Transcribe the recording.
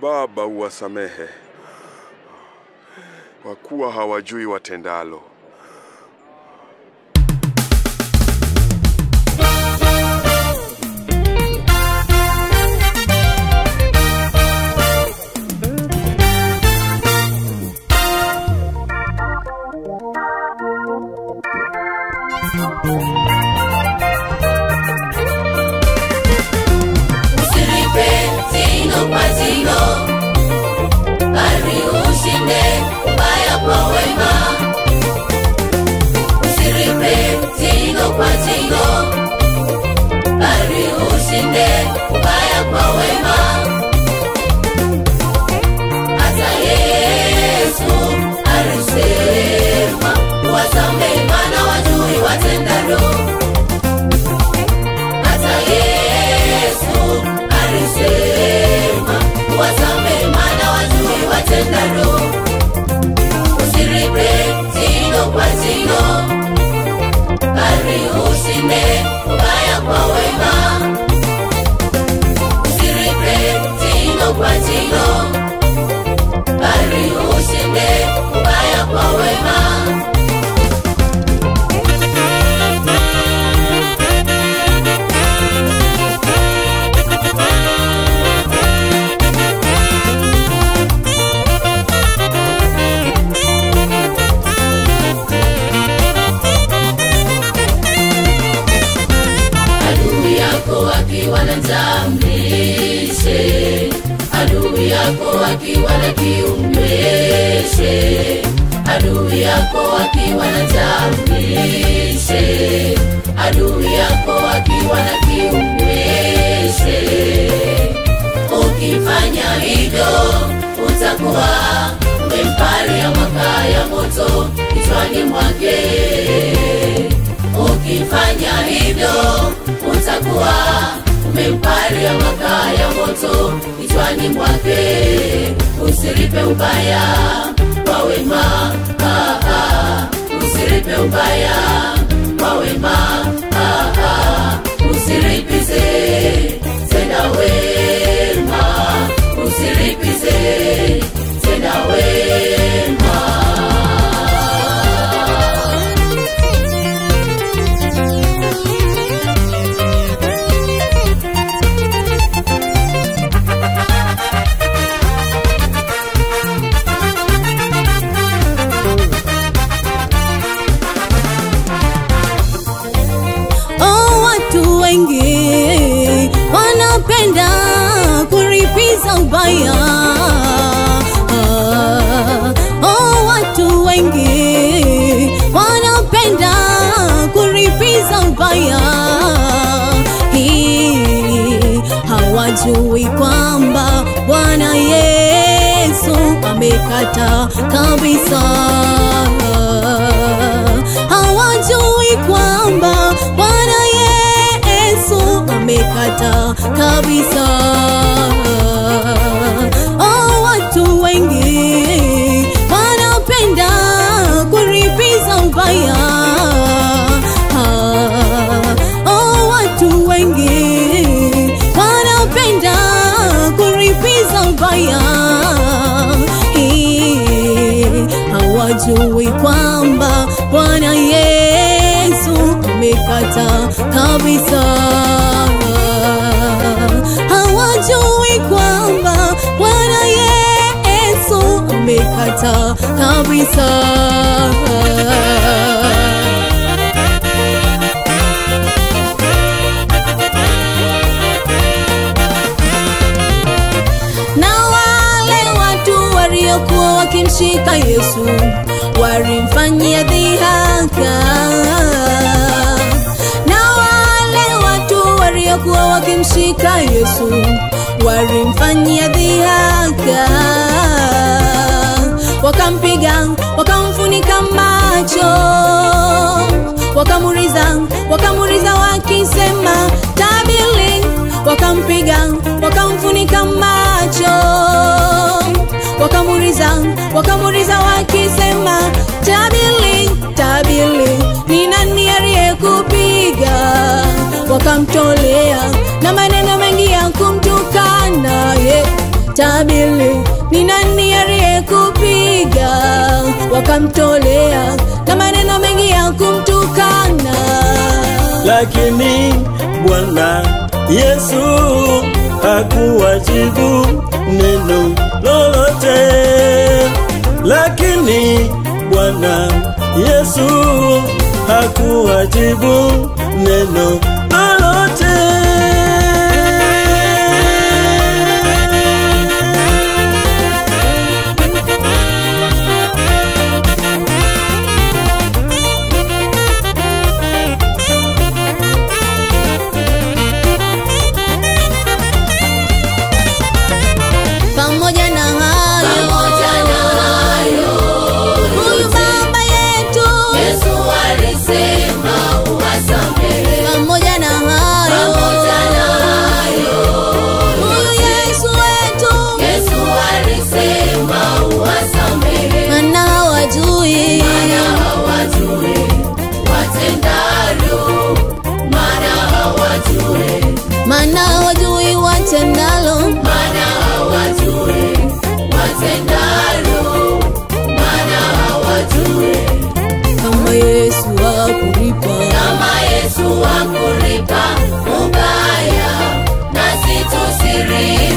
Baba, uwasamehe, kwa kuwa hawajui watendalo. Usiripe tino kwa tino, bali ushinde ubaya kwa wema. Usiripe tino kwa tino, bali ushinde ubaya kwa wema. Hata Yesu alisema wasamehe maana wajui watendalo. Hata Yesu alisema wasamehe maana wajui watendalo. Usiripe tino kwa tino, bali ushinde ubaya kwa wema. Usiripe tino kwa tino, bali ushinde ubaya kwa wema. Akiwa na mtamlishe, adui yako akiwa na kiumeshe. Adui yako akiwa na mtamlishe, adui yako akiwa na kiumeshe. Ukifanya hivyo utakuwa umempalia makaa ya moto kichwani mwake. Ukifanya hivyo utakuwa umempalia makaa ya moto kichwani mwake. Usiripe ubaya kwa wema, usiripe ubaya kwa wema, usiripize tena wema, usiripize tena wema. Wengi wanapenda kuripiza ubaya. Watu wengi wanapenda kuripiza ubaya. Hawajui kwamba Bwana Yesu amekata kabisa. Hawajui kwamba Bwana Yesu amekata kabisa. Watu wengi wanapenda kuripiza ubaya. Watu wengi wanapenda kuripiza ubaya. Hawajui kwamba Bwana Yesu amekata kabisa. Hawajui kwamba Bwana Yesu amekata kabisa. Na wale watu waliokuwa wakimshika Yesu walimfanyia dhihaka. Na wale watu waliokuwa wakimshika Yesu walimfanyia dhihaka. Wakampiga, wakamfunika macho, wakamuriza wakisema tabili. Wakampiga, wakamfunika macho, wakamuriza wakisema tabili, tabili, ni nani aliyekupiga? Wakamtolea na maneno mengi ya kumtukana. tabili, ni nani aliyekupiga? Wakamtolea na maneno mengi ya kumtukana. Lakini Bwana Yesu hakuwajibu neno lolote. Lakini Bwana Yesu hakuwajibu neno lolote. Pamoja na hayo, huyu baba yetu Yesu alisema uwasamehe. pamoja na hayo, huyu Yesu wetu Yesu alisema uwasamehe. maana hawajui Watendalo, maana hawajui watendalo. Kama Yesu hakulipa mubaya, nasi tusiripe.